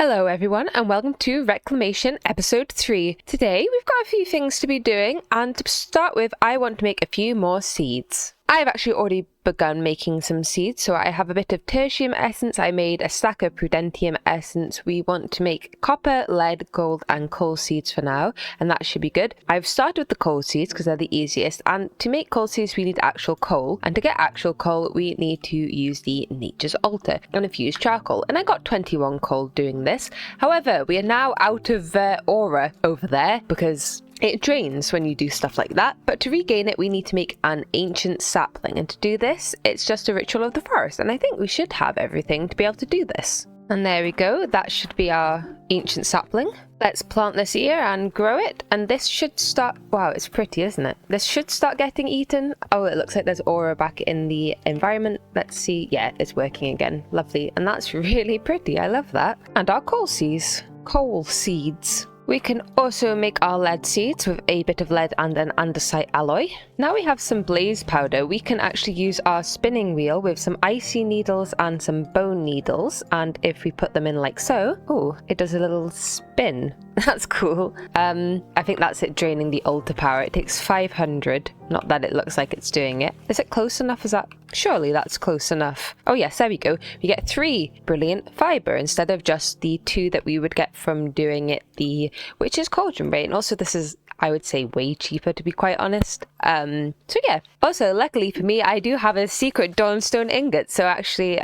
Hello everyone and welcome to Reclamation episode 3. Today we've got a few things to be doing, and to start with I want to make a few more seeds. I've actually already begun making some seeds, so I have a bit of tertium essence. I made a stack of prudentium essence. We want to make copper, lead, gold and coal seeds for now, and that should be good. I've started with the coal seeds because they're the easiest, and to make coal seeds we need actual coal, and to get actual coal we need to use the nature's altar and infuse charcoal, and I got 21 coal doing this. However, we are now out of aura over there because it drains when you do stuff like that, but to regain it we need to make an ancient sapling, and to do this it's just a ritual of the forest, and I think we should have everything to be able to do this. And there we go, that should be our ancient sapling. Let's plant this here and grow it, and this should start... Wow, it's pretty, isn't it? This should start getting eaten. Oh, it looks like there's aura back in the environment. Let's see. Yeah, it's working again. Lovely. And that's really pretty. I love that. And our coal seeds. Coal seeds. We can also make our lead seeds with a bit of lead and an andesite alloy. Now we have some blaze powder, we can actually use our spinning wheel with some icy needles and some bone needles, and if we put them in like so, oh, it does a little spin. That's cool. I think that's it draining the altar power. It takes 500. Not that it looks like it's doing it. Is it close enough? Is that... Surely that's close enough. Oh yes, there we go. We get 3 brilliant fiber instead of just the 2 that we would get from doing it the Witch's Cauldron way. And also this is, I would say, way cheaper, to be quite honest. So yeah. Also, luckily for me, I do have a secret dawnstone ingot. So actually,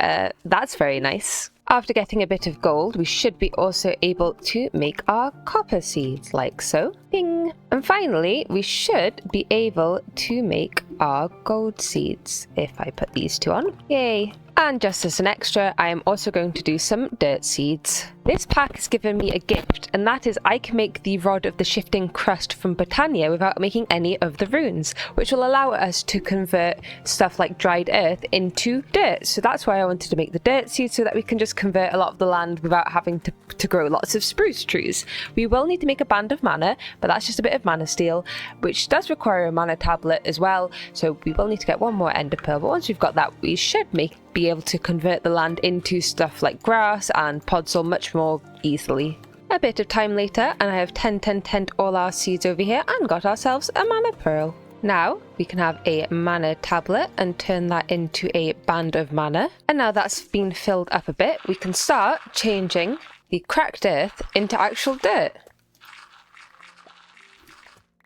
that's very nice. After getting a bit of gold, we should be also able to make our copper seeds, like so. Ding! And finally, we should be able to make our gold seeds, if I put these 2 on. Yay! And just as an extra, I am also going to do some dirt seeds. This pack has given me a gift, and that is I can make the Rod of the Shifting Crust from Botania without making any of the runes, which will allow us to convert stuff like dried earth into dirt. So that's why I wanted to make the dirt seeds, so that we can just convert a lot of the land without having to grow lots of spruce trees. We will need to make a band of mana, but that's just a bit of mana steel, which does require a mana tablet as well, so we will need to get 1 more ender pearl, but once we've got that we should be able to convert the land into stuff like grass and podzol much more easily. A bit of time later and I have 10 all our seeds over here and got ourselves a mana pearl. Now we can have a mana tablet and turn that into a band of mana, and now that's been filled up a bit we can start changing the cracked earth into actual dirt.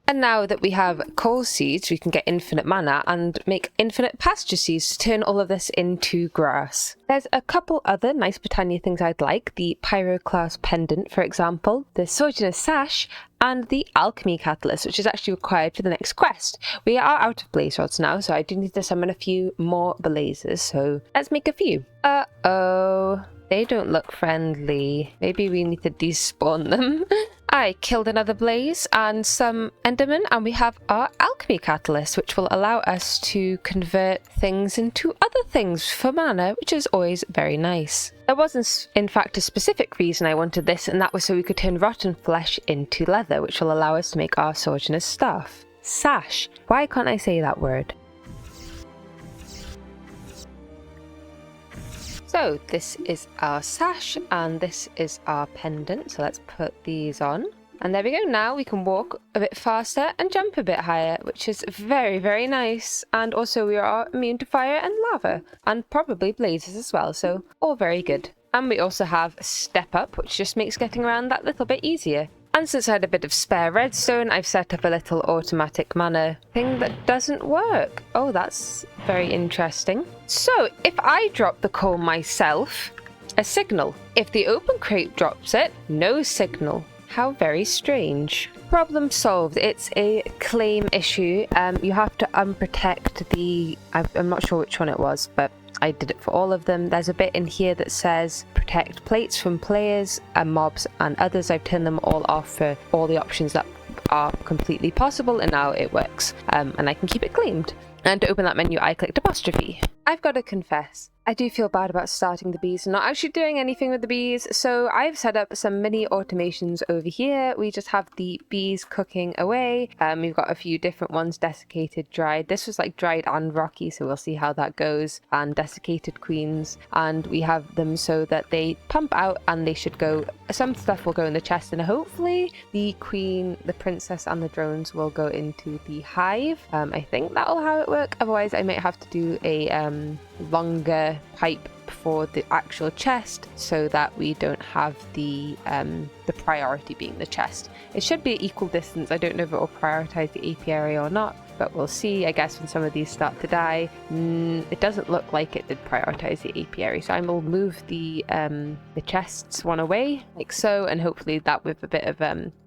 And now that we have coal seeds, we can get infinite mana and make infinite pasture seeds to turn all of this into grass. There's a couple other nice Botania things I'd like. The Pyroclast pendant, for example, the Sojourner's sash, and the Alchemy catalyst, which is actually required for the next quest. We are out of blaze rods now, so I do need to summon a few more blazes, so let's make a few. Uh-oh. They don't look friendly. Maybe we need to despawn them. I killed another blaze and some endermen, and we have our alchemy catalyst, which will allow us to convert things into other things for mana, which is always very nice. There wasn't, in fact, a specific reason I wanted this, and that was so we could turn rotten flesh into leather, which will allow us to make our Sojourner's staff. Sash. Why can't I say that word? So this is our sash and this is our pendant, so let's put these on. And there we go, now we can walk a bit faster and jump a bit higher, which is very, very nice. And also we are immune to fire and lava, and probably blazes as well, so all very good. And we also have Step Up, which just makes getting around that little bit easier. And since I had a bit of spare redstone, I've set up a little automatic mana thing that doesn't work. Oh, that's very interesting. So, if I drop the coal myself, a signal. If the open crate drops it, no signal. How very strange. Problem solved. It's a claim issue. You have to unprotect the... I'm not sure which one it was, but I did it for all of them. There's a bit in here that says protect plates from players and mobs and others. I've turned them all off for all the options that are completely possible, and now it works. And I can keep it claimed. And to open that menu, I clicked apostrophe. I've got to confess, I do feel bad about starting the bees and not actually doing anything with the bees. So I've set up some mini automations over here. We just have the bees cooking away. We've got a few different ones, desiccated, dried. This was like dried and rocky, so we'll see how that goes. And desiccated queens. And we have them so that they pump out and they should go, some stuff will go in the chest, and hopefully the queen, the princess and the drones will go into the hive. I think that'll how it work. Otherwise I might have to do a longer pipe for the actual chest so that we don't have the priority being the chest. It should be equal distance. I don't know if it will prioritize the apiary or not, but we'll see. I guess when some of these start to die, it doesn't look like it did prioritize the apiary, so I will move the chests one away like so, and hopefully that with a bit of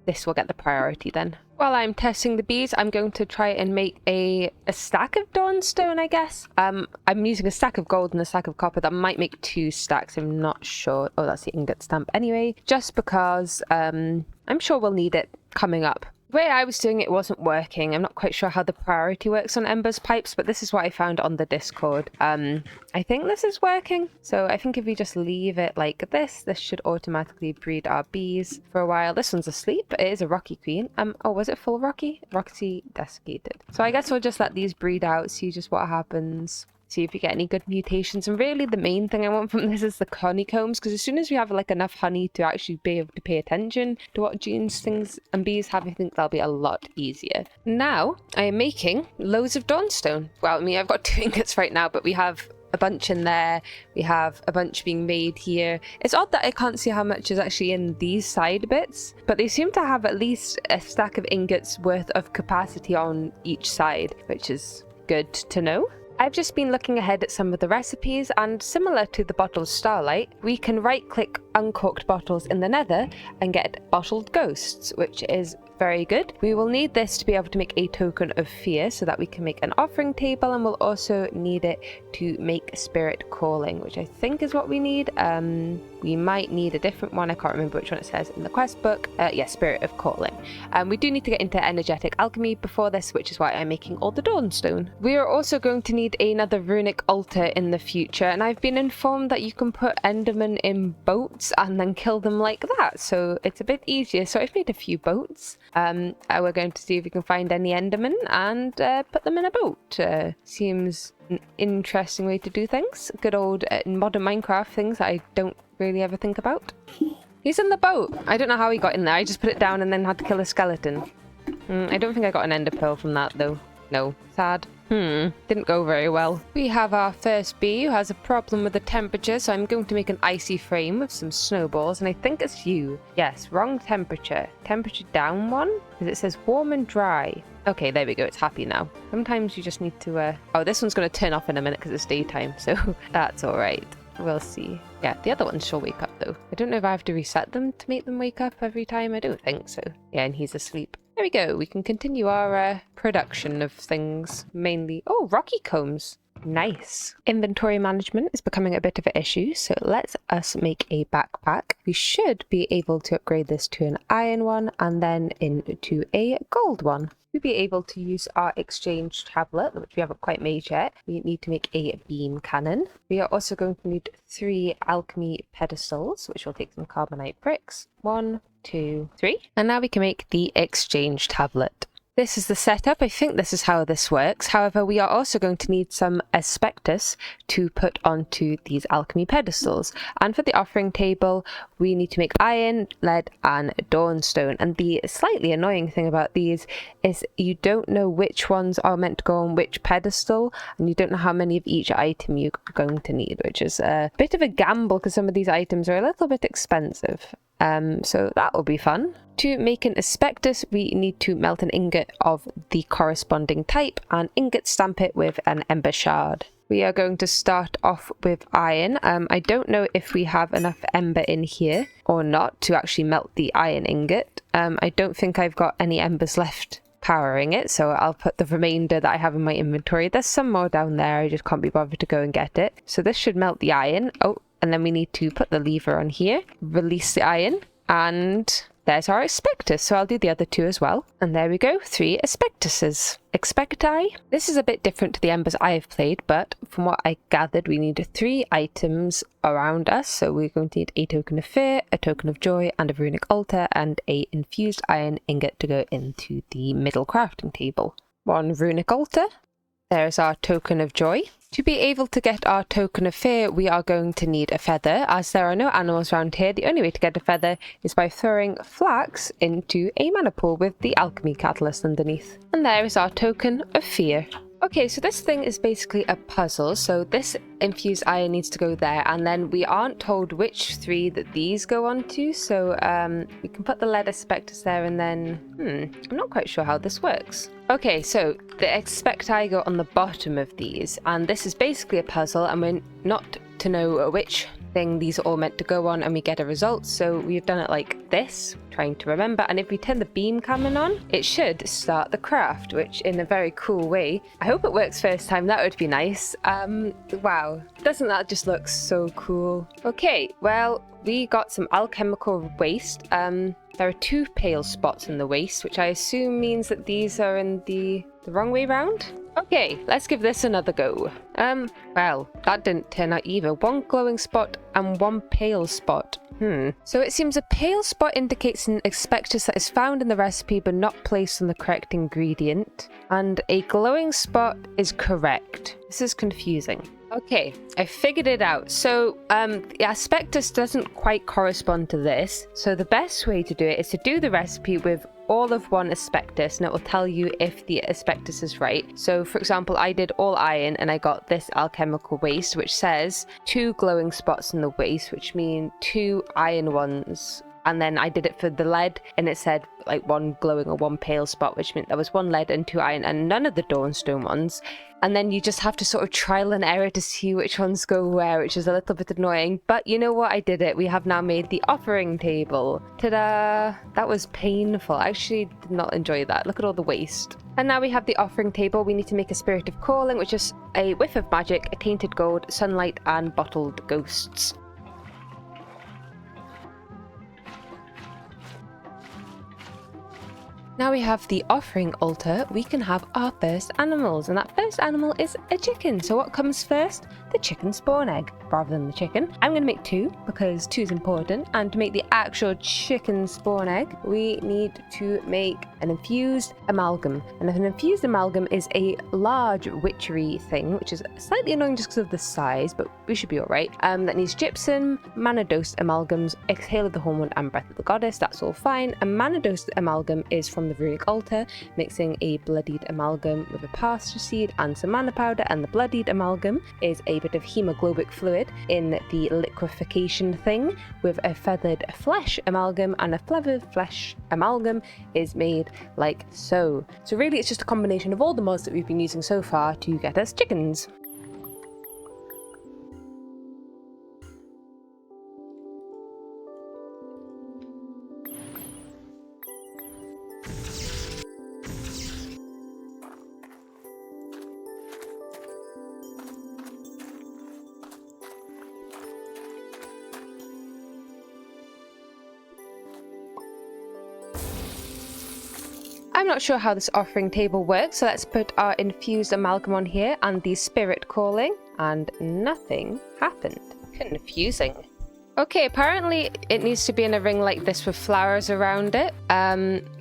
this will get the priority then. While I'm testing the bees, I'm going to try and make a stack of dawnstone, I guess. I'm using a stack of gold and a stack of copper. That might make 2 stacks, I'm not sure. Oh, that's the ingot stamp anyway, just because I'm sure we'll need it coming up. The way I was doing it wasn't working. I'm not quite sure how the priority works on Ember's pipes, but this is what I found on the Discord. I think this is working. So I think if we just leave it like this should automatically breed our bees for a while. This one's asleep. It is a rocky queen. Oh, was it full rocky? Rocky desiccated. So I guess we'll just let these breed out, see just what happens. See if we get any good mutations. And really the main thing I want from this is the honeycombs, because as soon as we have like enough honey to actually be able to pay attention to what genes things and bees have, I think that'll be a lot easier. Now I am making loads of dawnstone. Well, I mean, I've got 2 ingots right now, but we have a bunch in there. We have a bunch being made here. It's odd that I can't see how much is actually in these side bits, but they seem to have at least a stack of ingots worth of capacity on each side, which is good to know. I've just been looking ahead at some of the recipes, and similar to the bottled starlight, we can right-click uncorked bottles in the nether and get bottled ghosts, which is very good. We will need this to be able to make a token of fear so that we can make an offering table, and we'll also need it to make spirit calling, which I think is what we need. We might need a different one. I can't remember which one it says in the quest book. Yeah, spirit of calling. We do need to get into energetic alchemy before this, which is why I'm making all the dawnstone. We are also going to need another runic altar in the future, and I've been informed that you can put endermen in boats and then kill them like that, so it's a bit easier. So I've made a few boats. We're going to see if we can find any endermen and put them in a boat. Seems an interesting way to do things. Good old modern Minecraft things that I don't really ever think about. He's in the boat. I don't know how he got in there. I just put it down and then had to kill a skeleton. I don't think I got an ender pearl from that though. No. Sad. Didn't go very well. We have our first bee who has a problem with the temperature, so I'm going to make an icy frame with some snowballs, and I think it's you. Yes, wrong temperature. Temperature down 1? Because it says warm and dry. Okay, there we go. It's happy now. Sometimes you just need to... Oh, this one's going to turn off in a minute because it's daytime, so that's all right. We'll see. Yeah, the other ones shall wake up though. I don't know if I have to reset them to make them wake up every time. I don't think so. Yeah, and he's asleep. There we go. We can continue our production of things. Mainly... Oh, rocky combs. Nice. Inventory management is becoming a bit of an issue, so let's us make a backpack. We should be able to upgrade this to an iron one and then into a gold one. We'll be able to use our exchange tablet, which we haven't quite made yet. We need to make a beam cannon. We are also going to need 3 alchemy pedestals, which will take some carbonite bricks. 1, 2, 3. And now we can make the exchange tablet. This is the setup. I think this is how this works. However, we are also going to need some aspectus to put onto these alchemy pedestals. And for the offering table, we need to make iron, lead, and dawnstone. And the slightly annoying thing about these is you don't know which ones are meant to go on which pedestal, and you don't know how many of each item you're going to need, which is a bit of a gamble because some of these items are a little bit expensive. So that will be fun. To make an aspectus, we need to melt an ingot of the corresponding type and ingot stamp it with an ember shard. We are going to start off with iron. I don't know if we have enough ember in here or not to actually melt the iron ingot. I don't think I've got any embers left powering it, so I'll put the remainder that I have in my inventory. There's some more down there, I just can't be bothered to go and get it. So this should melt the iron. Oh, and then we need to put the lever on here, release the iron, and there's our Expectus, so I'll do the other 2 as well. And there we go, 3 Expectuses. Expecti. This is a bit different to the Embers I have played, but from what I gathered, we need 3 items around us. So we're going to need a token of fear, a token of joy, and a runic altar, and a infused iron ingot to go into the middle crafting table. 1 runic altar. There's our token of joy. To be able to get our token of fear, we are going to need a feather. As there are no animals around here, the only way to get a feather is by throwing flax into a mana pool with the alchemy catalyst underneath. And there is our token of fear. Okay, so this thing is basically a puzzle. So this infused iron needs to go there, and then we aren't told which 3 that these go on to. So we can put the lead Expectus there, and then I'm not quite sure how this works. Okay, so the Expecti go on the bottom of these, and this is basically a puzzle, and we're not to know which thing these are all meant to go on, and we get a result. So we've done it like this, trying to remember, and if we turn the beam cannon on, it should start the craft, which in a very cool way. I hope it works first time, that would be nice. Wow, doesn't that just look so cool? Okay, well, we got some alchemical waste. There are 2 pale spots in the waste, which I assume means that these are in the wrong way round. Okay, let's give this another go. Well, that didn't turn out either. 1 glowing spot and 1 pale spot. So it seems a pale spot indicates an Expectus that is found in the recipe but not placed on the correct ingredient. And a glowing spot is correct. This is confusing. Okay, I figured it out. So the Expectus doesn't quite correspond to this. So the best way to do it is to do the recipe with all of 1 Expectus, and it will tell you if the Expectus is right. So for example, I did all iron and I got this alchemical waste, which says 2 glowing spots in the waste, which mean 2 iron ones. And then I did it for the lead, and it said like 1 glowing or 1 pale spot, which meant there was 1 lead and 2 iron, and none of the dawnstone ones. And then you just have to sort of trial and error to see which ones go where, which is a little bit annoying. But you know what? I did it. We have now made the offering table. Ta-da! That was painful. I actually did not enjoy that. Look at all the waste. And now we have the offering table. We need to make a Spirit of Calling, which is a whiff of magic, a tainted gold, sunlight, and bottled ghosts. Now we have the offering altar, we can have our first animals, and that first animal is a chicken. So what comes first? The chicken spawn egg, rather than the chicken. I'm going to make 2, because 2 is important, and to make the actual chicken spawn egg, we need to make an infused amalgam. And an infused amalgam is a large witchery thing, which is slightly annoying just because of the size, but we should be alright. That needs gypsum, mana dosed amalgams, exhale of the hormone, and breath of the goddess. That's all fine. A mana dosed amalgam is from the runic altar, mixing a bloodied amalgam with a pasture seed and some mana powder, and the bloodied amalgam is a bit of hemoglobic fluid in the liquefaction thing with a feathered flesh amalgam, and a feathered flesh amalgam is made like so. So really it's just a combination of all the mods that we've been using so far to get us chickens. I'm not sure how this offering table works, so let's put our infused amalgam on here and the spirit calling, and nothing happened. Confusing. Okay, apparently it needs to be in a ring like this with flowers around it.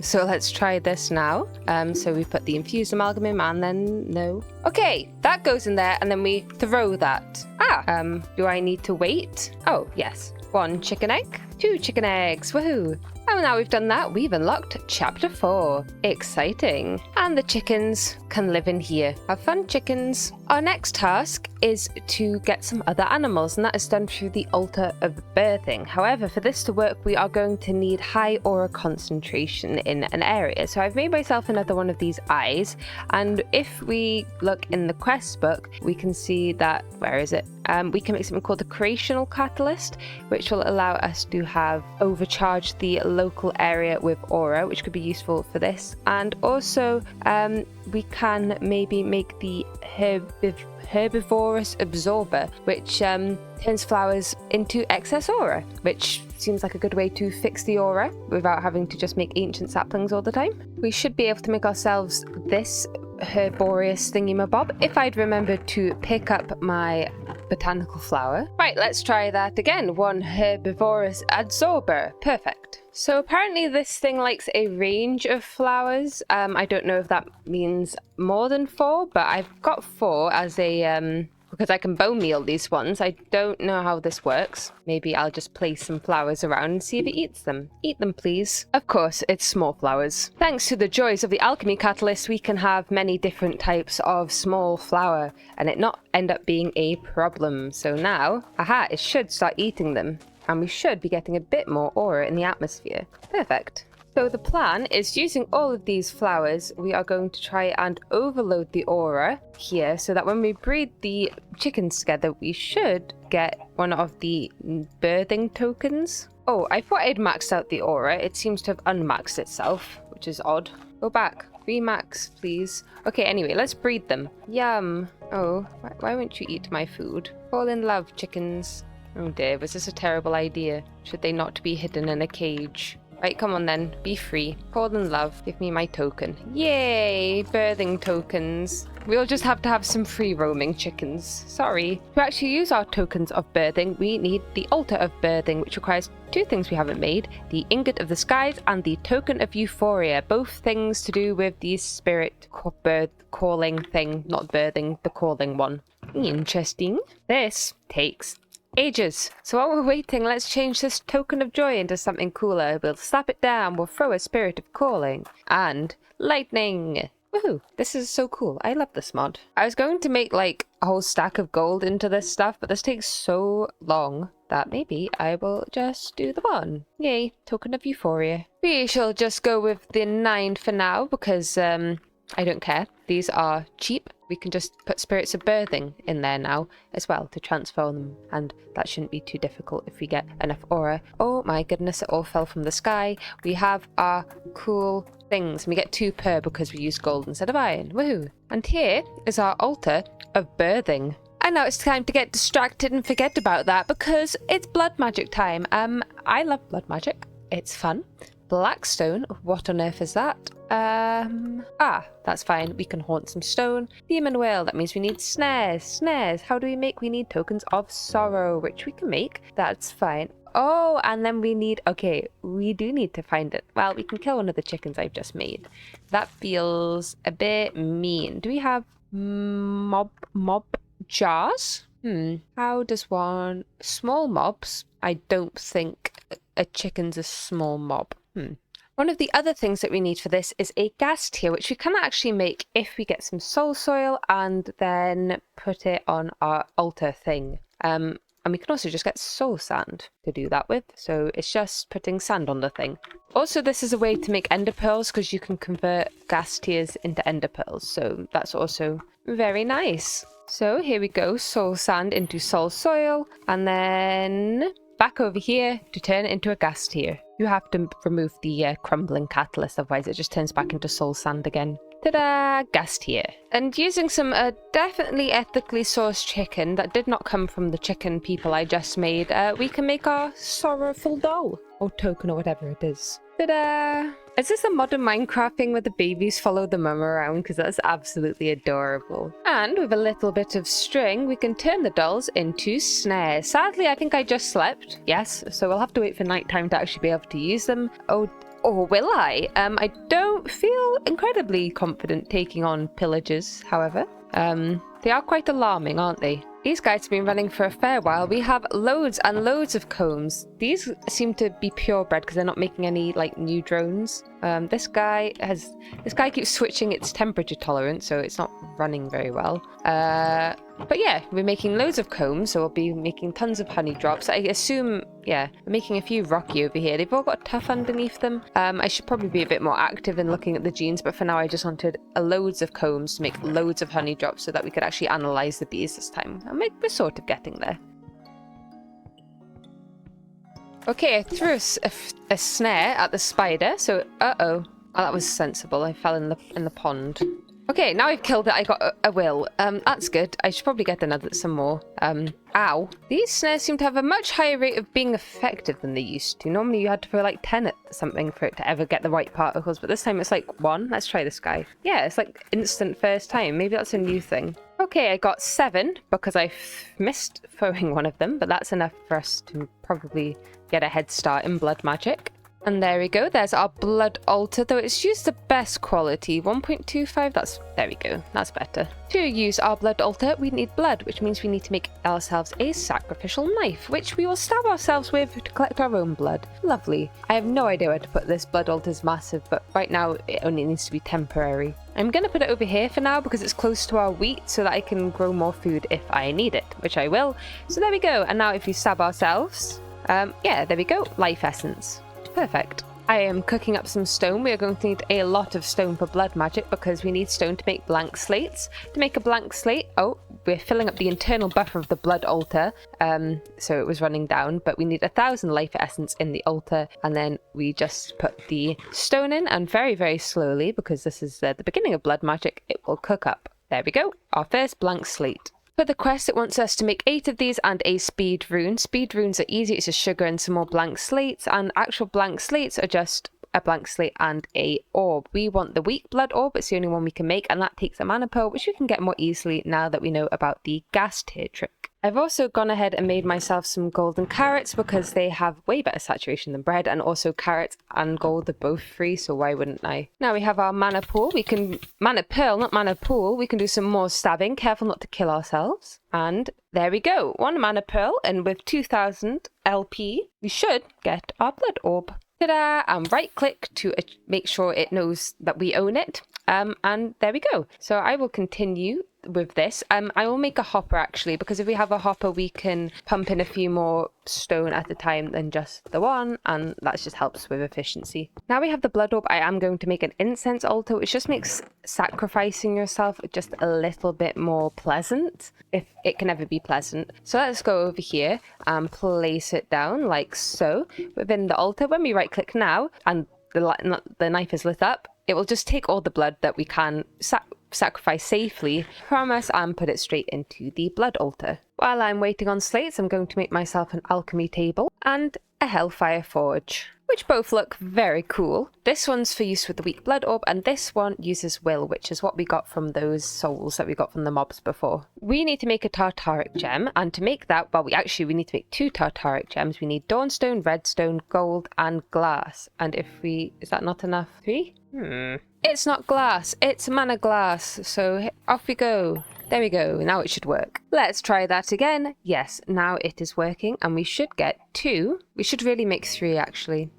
So let's try this now. So we put the infused amalgam in, and then no. Okay, that goes in there, and then we throw that. Do I need to wait? Oh, yes. 1 chicken egg, 2 chicken eggs, woohoo! And now we've done that, we've unlocked chapter 4. Exciting. And the chickens can live in here. Have fun, chickens. Our next task is to get some other animals, and that is done through the altar of birthing. However, for this to work, we are going to need high aura concentration in an area. So I've made myself another one of these eyes, and if we look in the quest book, we can see that, where is it? We can make something called the creational catalyst, which will allow us to have overcharged the local area with aura, which could be useful for this. And also we can maybe make the herbivorous absorber, which turns flowers into excess aura, which seems like a good way to fix the aura without having to just make ancient saplings all the time. We should be able to make ourselves this herbaceous thingy-mabob if I'd remembered to pick up my botanical flower. Right, let's try that again. 1 herbivorous absorber. Perfect. So apparently this thing likes a range of flowers. I don't know if that means more than 4, but I've got 4 as a because I can bone meal these ones. I don't know how this works. Maybe I'll just place some flowers around and see if it eats them. Eat them, please. Of course, it's small flowers. Thanks to the joys of the alchemy catalyst, we can have many different types of small flower and it not end up being a problem. So now, aha, it should start eating them. And we should be getting a bit more aura in the atmosphere. Perfect. So the plan is, using all of these flowers, we are going to try and overload the aura here so that when we breed the chickens together, we should get one of the birthing tokens. Oh, I thought I'd maxed out the aura. It seems to have unmaxed itself, which is odd. Go back. Remax, please. Okay, anyway, let's breed them. Yum. Oh, why won't you eat my food? Fall in love, chickens. Oh dear, was this a terrible idea? Should they not be hidden in a cage? Right, come on then. Be free. Fall in love. Give me my token. Yay! Birthing tokens. We'll just have to have some free roaming chickens. Sorry. To actually use our tokens of birthing, we need the altar of birthing, which requires 2 things we haven't made. The ingot of the skies and the token of euphoria. Both things to do with the spirit birth calling thing. Not birthing, the calling one. Interesting. This takes ages. So while we're waiting, let's change this token of joy into something cooler. We'll slap it down, we'll throw a spirit of calling, and lightning. Woohoo! This is so cool. I love this mod. I was going to make like a whole stack of gold into this stuff, but this takes so long that maybe I will just do the 1. Yay, token of euphoria. We shall just go with the 9 for now because I don't care. These are cheap. We can just put spirits of birthing in there now as well to transfer them, and that shouldn't be too difficult if we get enough aura. Oh my goodness, it all fell from the sky. We have our cool things, and we get 2 per because we use gold instead of iron. Woohoo! And here is our altar of birthing. And now it's time to get distracted and forget about that because it's blood magic time. I love blood magic. It's fun. Blackstone, what on earth is that? That's fine. We can haunt some stone. Demon whale, that means we need snares. Snares, how do we make? We need tokens of sorrow, which we can make. That's fine. Oh, and then we need, okay, we do need to find it. Well, we can kill one of the chickens I've just made. That feels a bit mean. Do we have mob jars? How does one... Small mobs? I don't think a chicken's a small mob. One of the other things that we need for this is a gas tier, which we can actually make if we get some soul soil and then put it on our altar thing. And we can also just get soul sand to do that with. So it's just putting sand on the thing. Also, this is a way to make ender pearls because you can convert gas tiers into ender pearls. So that's also very nice. So here we go. Soul sand into soul soil. And then back over here to turn it into a gas tier. You have to remove the crumbling catalyst, otherwise it just turns back into soul sand again. Ta-da! Gas tier. And using some definitely ethically sourced chicken that did not come from the chicken people I just made, we can make our sorrowful doll. Or token or whatever it is. Ta-da! Is this a modern Minecraft thing where the babies follow the mum around? Because that's absolutely adorable. And with a little bit of string, we can turn the dolls into snares. Sadly, I think I just slept. Yes, so we'll have to wait for nighttime to actually be able to use them. Oh, or will I? I don't feel incredibly confident taking on pillagers, however. They are quite alarming, aren't they? These guys have been running for a fair while. We have loads and loads of combs. These seem to be purebred because they're not making any like new drones. This guy keeps switching its temperature tolerance, so it's not running very well. But yeah, we're making loads of combs, so we'll be making tons of honey drops. I assume, yeah, we're making a few rocky over here. They've all got tuff underneath them. I should probably be a bit more active in looking at the genes, but for now I just wanted loads of combs to make loads of honey drops so that we could actually analyze the bees this time. And we're sort of getting there. Okay, I threw a snare at the spider, so uh-oh. Oh, that was sensible. I fell in the pond. Okay, now I've killed it, I got a will. That's good. I should probably get some more. Ow. These snares seem to have a much higher rate of being effective than they used to. Normally you had to throw like 10 at something for it to ever get the right particles, but this time it's like 1. Let's try this guy. Yeah, it's like instant first time. Maybe that's a new thing. Okay, I got 7 because I missed throwing one of them, but that's enough for us to probably get a head start in blood magic. And there we go, there's our blood altar, though it's used the best quality, 1.25, there we go, that's better. To use our blood altar, we need blood, which means we need to make ourselves a sacrificial knife, which we will stab ourselves with to collect our own blood. Lovely. I have no idea where to put this. Blood altar is massive, but right now it only needs to be temporary. I'm going to put it over here for now because it's close to our wheat so that I can grow more food if I need it, which I will. So there we go, and now if we stab ourselves, yeah, there we go, life essence. Perfect. I am cooking up some stone. We are going to need a lot of stone for blood magic because we need stone to make blank slates. To make a blank slate, we're filling up the internal buffer of the blood altar, so it was running down, but we need 1,000 life essence in the altar, and then we just put the stone in, and very, very slowly, because this is the beginning of blood magic, it will cook up. There we go, our first blank slate. For the quest, it wants us to make 8 of these and a speed rune. Speed runes are easy, it's just sugar and some more blank slates, and actual blank slates are just a blank slate and a orb. We want the weak blood orb, it's the only one we can make, and that takes a mana pearl, which we can get more easily now that we know about the gas tier trick. I've also gone ahead and made myself some golden carrots because they have way better saturation than bread, and also carrots and gold are both free, so why wouldn't I? Now we have our mana pool. We can mana pearl, not mana pool. We can do some more stabbing. Careful not to kill ourselves. And there we go. 1 mana pearl, and with 2,000 LP, we should get our blood orb. Ta-da! And right click to make sure it knows that we own it. And there we go. So I will continue with this. I will make a hopper actually, because if we have a hopper we can pump in a few more stone at a time than just the one, and that just helps with efficiency. Now we have the blood orb, I am going to make an incense altar, which just makes sacrificing yourself just a little bit more pleasant, if it can ever be pleasant. So let's go over here and place it down like so within the altar. When we right click now and the knife is lit up, it will just take all the blood that we can sacrifice safely from us and put it straight into the blood altar. While I'm waiting on slates, I'm going to make myself an alchemy table and a hellfire forge, which both look very cool. This one's for use with the weak blood orb, and this one uses will, which is what we got from those souls that we got from the mobs before. We need to make a tartaric gem, and to make that, well, we need to make 2 tartaric gems. We need dawnstone, redstone, gold, and glass. And is that not enough? 3? It's not glass, it's mana glass, so off we go. There we go, now it should work. Let's try that again. Yes, now it is working, and we should get 2. We should really make 3 actually.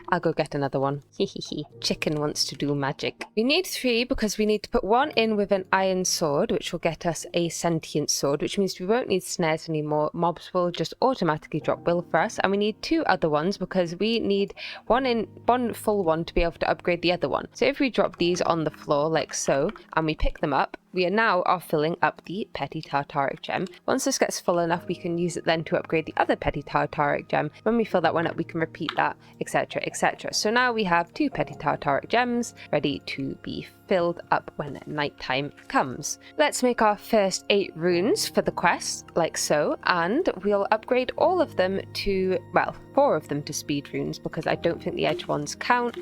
I'll go get another one. Hehehe. Chicken wants to do magic. We need 3 because we need to put 1 in with an iron sword, which will get us a sentient sword, which means we won't need snares anymore. Mobs will just automatically drop will for us, and we need 2 other ones because we need one full one to be able to upgrade the other one. So if we drop these on the floor like so, and we pick them up, we are filling up the petty tartaric gem. Once this gets full enough, we can use it then to upgrade the other petty tartaric gem. When we fill that one up, we can repeat that, etc, etc. So now we have 2 petty tartaric gems ready to be filled up when nighttime comes. Let's make our first 8 runes for the quest, like so, and we'll upgrade all of them to, well, 4 of them to speed runes because I don't think the edge ones count.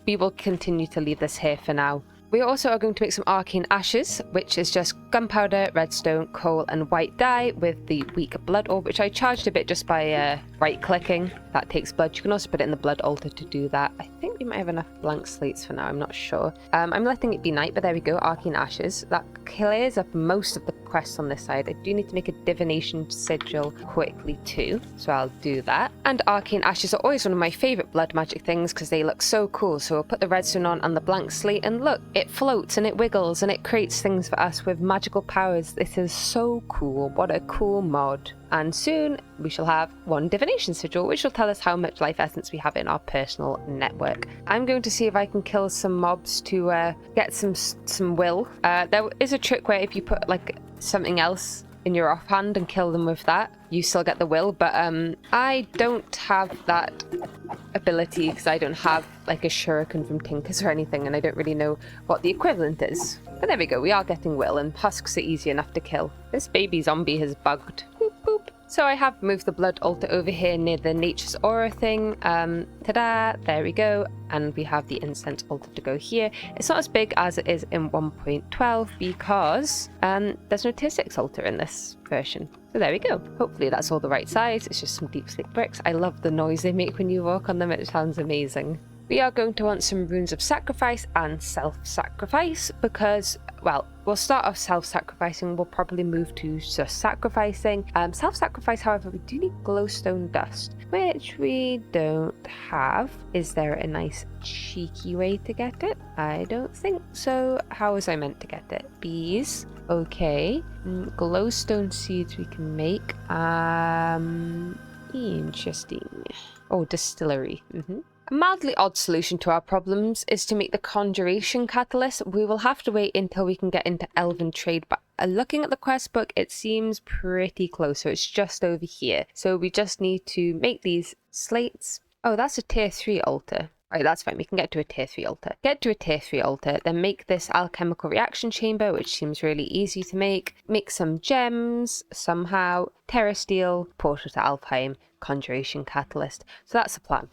We will continue to leave this here for now. We also are going to make some arcane ashes, which is just gunpowder, redstone, coal, and white dye with the weak blood orb, which I charged a bit just by right-clicking. That takes blood. You can also put it in the blood altar to do that. I think we might have enough blank slates for now, I'm not sure. I'm letting it be night, but there we go, arcane ashes. That clears up most of the quests on this side. I do need to make a divination sigil quickly too, so I'll do that. And arcane ashes are always one of my favourite blood magic things because they look so cool. So we'll put the redstone on and the blank slate, and look, it floats and it wiggles and it creates things for us with magical powers. This is so cool. What a cool mod. And soon we shall have 1 divination sigil, which will tell us how much life essence we have in our personal network. I'm going to see if I can kill some mobs to get some will. There is a trick where if you put like something else in your offhand and kill them with that, you still get the will. But I don't have that ability because I don't have like a shuriken from Tinkers or anything, and I don't really know what the equivalent is. But there we go, we are getting will, and husks are easy enough to kill. This baby zombie has bugged. Boop, boop. So I have moved the blood altar over here near the nature's aura thing. Ta-da, there we go. And we have the incense altar to go here. It's not as big as it is in 1.12 because there's no tier 6 altar in this version. So there we go. Hopefully that's all the right size. It's just some deep sleep bricks. I love the noise they make when you walk on them. It sounds amazing. We are going to want some runes of sacrifice and self-sacrifice because, well, we'll start off self-sacrificing. We'll probably move to just sacrificing. Self-sacrifice, however, we do need glowstone dust, which we don't have. Is there a nice cheeky way to get it? I don't think so. How was I meant to get it? Bees. Okay. Glowstone seeds we can make. Interesting. Oh, distillery. A mildly odd solution to our problems is to make the conjuration catalyst. We will have to wait until we can get into Elven trade, but looking at the quest book, it seems pretty close, so it's just over here. So we just need to make these slates. Oh, that's a tier 3 altar. Alright, that's fine, we can get to a tier 3 altar. Get to a tier 3 altar, then make this alchemical reaction chamber, which seems really easy to make. Make some gems, somehow, terra steel, portal to Alfheim, conjuration catalyst. So that's the plan.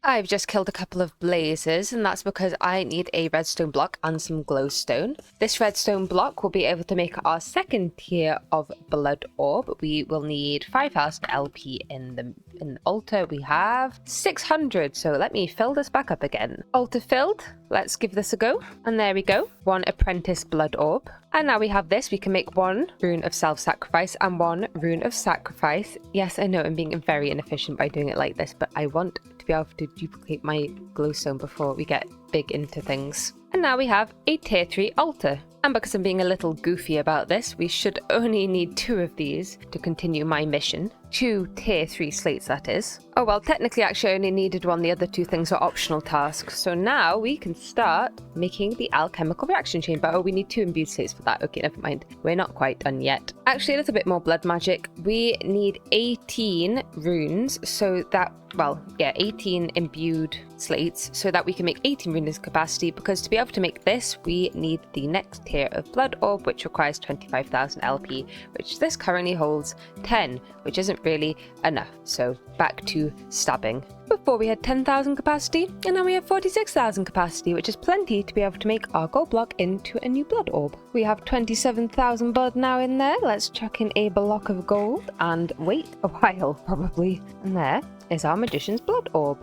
I've just killed a couple of blazes, and that's because I need a redstone block and some glowstone. This redstone block will be able to make our second tier of blood orb. We will need 5,000 LP in the altar. We have 600, so let me fill this back up again. Altar filled. Let's give this a go. And there we go. 1 apprentice blood orb. And now we have this. We can make 1 rune of self-sacrifice and 1 rune of sacrifice. Yes, I know I'm being very inefficient by doing it like this, but I want to be able to duplicate my glowstone before we get big into things. And now we have a tier 3 altar. And because I'm being a little goofy about this, we should only need 2 of these to continue my mission. 2 tier 3 slates, that is. Oh well, technically actually I only needed 1. The other 2 things are optional tasks. So now we can start making the alchemical reaction chamber. Oh, we need 2 imbued slates for that. Okay, never mind. We're not quite done yet. Actually, a little bit more blood magic. We need 18 runes so that, well, yeah, 18 imbued slates so that we can make 18 runes capacity, because to be able to make this, we need the next tier of blood orb, which requires 25,000 LP, which this currently holds 10, which isn't really enough. So back to stabbing. Before we had 10,000 capacity, and now we have 46,000 capacity, which is plenty to be able to make our gold block into a new blood orb. We have 27,000 blood now in there. Let's chuck in a block of gold and wait a while, probably. And there is our magician's blood orb.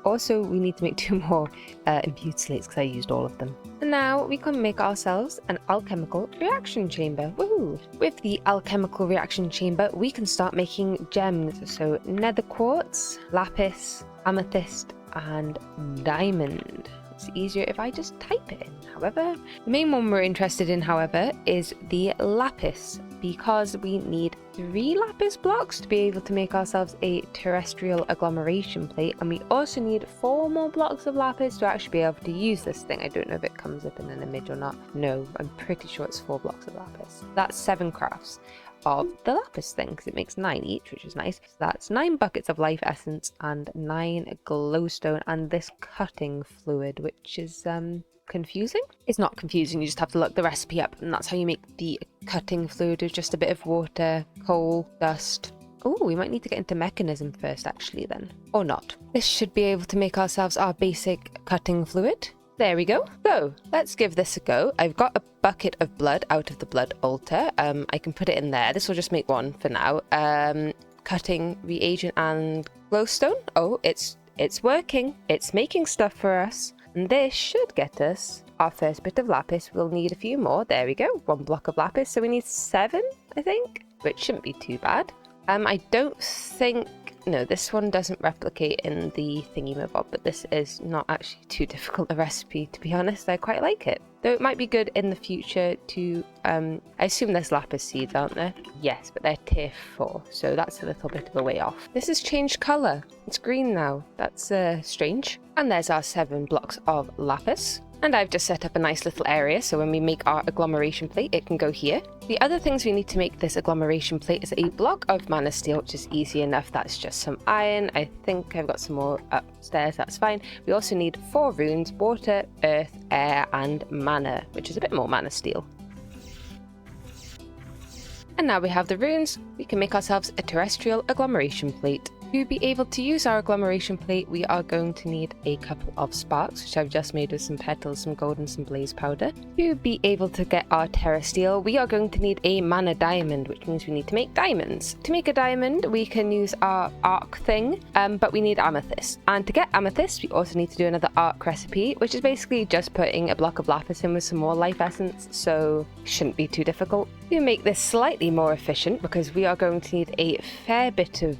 Also, we need to make 2 more imbued slates because I used all of them. And now we can make ourselves an alchemical reaction chamber. Woohoo! With the alchemical reaction chamber, we can start making gems. So nether quartz, lapis, amethyst, and diamond. It's easier if I just type it in. However, the main one we're interested in, however, is the lapis, because we need 3 lapis blocks to be able to make ourselves a terrestrial agglomeration plate, and we also need 4 more blocks of lapis to actually be able to use this thing. I don't know if it comes up in an image or not. No, I'm pretty sure it's 4 blocks of lapis. That's 7 crafts of the lapis thing, because it makes 9 each, which is nice. So that's 9 buckets of life essence and 9 glowstone and this cutting fluid, which is confusing. It's not confusing, you just have to look the recipe up, and that's how you make the cutting fluid, with just a bit of water, coal, dust. Oh, we might need to get into mechanism first actually then, or not. This should be able to make ourselves our basic cutting fluid. There we go. So let's give this a go. I've got a bucket of blood out of the blood altar. I can put it in there. This will just make 1 for now. Cutting reagent and glowstone. Oh, it's working. It's making stuff for us. And this should get us our first bit of lapis. We'll need a few more. There we go. 1 block of lapis. So we need 7, I think, which shouldn't be too bad. I don't think No, this one doesn't replicate in the thingy-mabob, but this is not actually too difficult a recipe, to be honest. I quite like it. Though it might be good in the future to, I assume there's lapis seeds, aren't there? Yes, but they're tier 4, so that's a little bit of a way off. This has changed colour. It's green now. That's strange. And there's our 7 blocks of lapis. And I've just set up a nice little area, so when we make our agglomeration plate, it can go here. The other things we need to make this agglomeration plate is a block of mana steel, which is easy enough. That's just some iron. I think I've got some more upstairs, that's fine. We also need 4 runes: water, earth, air, and mana, which is a bit more mana steel. And now we have the runes, we can make ourselves a terrestrial agglomeration plate. To be able to use our agglomeration plate, we are going to need a couple of sparks, which I've just made with some petals, some gold, and some blaze powder. To be able to get our terra steel, we are going to need a mana diamond, which means we need to make diamonds. To make a diamond, we can use our arc thing, but we need amethyst. And to get amethyst, we also need to do another arc recipe, which is basically just putting a block of lapis in with some more life essence, so it shouldn't be too difficult. To make this slightly more efficient, because we are going to need a fair bit of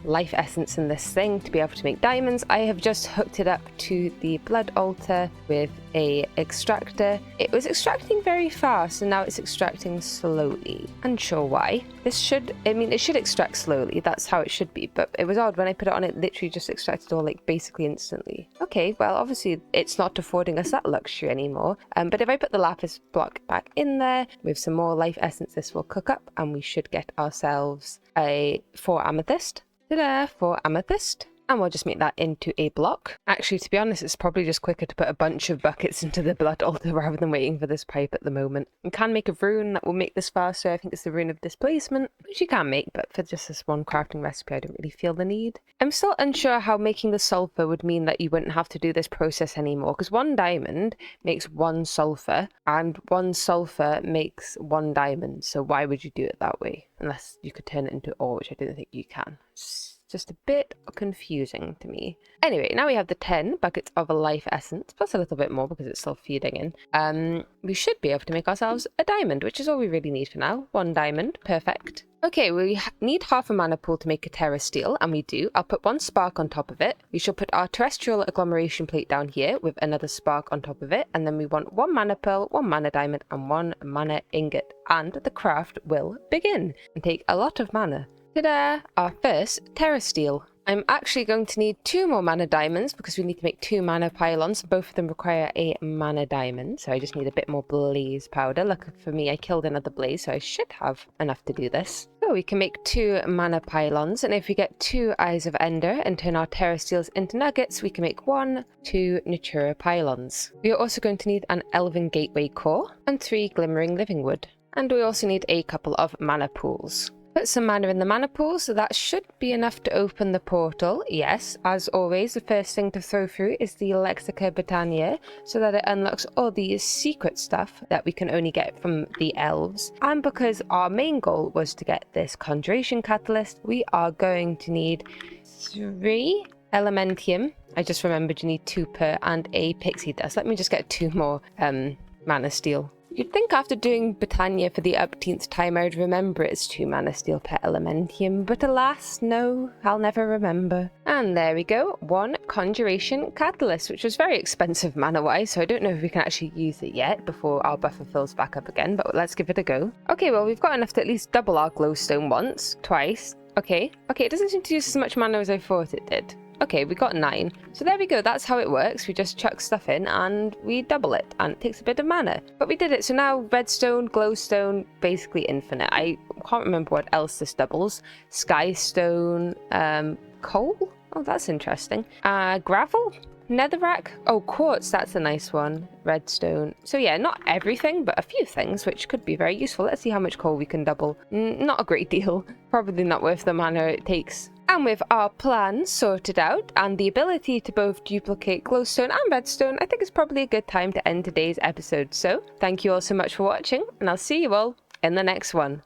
life essence in this thing to be able to make diamonds, I have just hooked it up to the blood altar with a extractor. It was extracting very fast and now it's extracting slowly. Unsure why. It should extract slowly, that's how it should be, but it was odd when I put it on, it literally just extracted all like basically instantly. Okay, well obviously it's not affording us that luxury anymore, but if I put the lapis block back in there with some more life essence, this will cook up and we should get ourselves a 4 amethyst. Ta-da, 4 amethyst. And we'll just make that into a block. Actually, to be honest, it's probably just quicker to put a bunch of buckets into the blood altar rather than waiting for this pipe at the moment. You can make a rune that will make this faster. I think it's the rune of displacement, which you can make, but for just this one crafting recipe, I don't really feel the need. I'm still unsure how making the sulfur would mean that you wouldn't have to do this process anymore, because 1 diamond makes 1 sulfur, and 1 sulfur makes 1 diamond. So why would you do it that way? Unless you could turn it into ore, which I don't think you can. Just a bit confusing to me. Anyway, now we have the 10 buckets of a life essence, plus a little bit more because it's still feeding in. We should be able to make ourselves a diamond, which is all we really need for now. 1 diamond, perfect. Okay, we need half a mana pool to make a terra steel, and we do. I'll put 1 spark on top of it. We shall put our terrestrial agglomeration plate down here with another spark on top of it, and then we want 1 mana pearl, 1 mana diamond, and 1 mana ingot. And the craft will begin and take a lot of mana. Ta-da! Our first terra steel. I'm actually going to need 2 more mana diamonds because we need to make 2 mana pylons. Both of them require a mana diamond, so I just need a bit more blaze powder. Luckily for me, I killed another blaze, so I should have enough to do this. So we can make 2 mana pylons, and if we get 2 eyes of ender and turn our terra steels into nuggets, we can make 2 natura pylons. We are also going to need an elven gateway core and 3 glimmering living wood. And we also need a couple of mana pools. Put some mana in the mana pool, so that should be enough to open the portal. Yes, as always, the first thing to throw through is the Lexica Britannia, so that it unlocks all the secret stuff that we can only get from the elves. And because our main goal was to get this conjuration catalyst, we are going to need 3 elementium. I just remembered you need 2 per, and a pixie dust. Let me just get 2 more mana steel. You'd think after doing Britannia for the upteenth time I would remember it's 2 mana steel per elementium, but alas, no, I'll never remember. And there we go, 1 conjuration catalyst, which was very expensive mana-wise, so I don't know if we can actually use it yet before our buffer fills back up again, but let's give it a go. Okay, well, we've got enough to at least double our glowstone twice. Okay, it doesn't seem to use as much mana as I thought it did. Okay, we got 9. So there we go, that's how it works. We just chuck stuff in and we double it, and it takes a bit of mana. But we did it, so now redstone, glowstone, basically infinite. I can't remember what else this doubles. Skystone, coal? Oh, that's interesting. Gravel? Netherrack? Oh, quartz, that's a nice one. Redstone. So yeah, not everything, but a few things, which could be very useful. Let's see how much coal we can double. Not a great deal. Probably not worth the mana it takes. And with our plan sorted out, and the ability to both duplicate glowstone and redstone, I think it's probably a good time to end today's episode. So, thank you all so much for watching, and I'll see you all in the next one.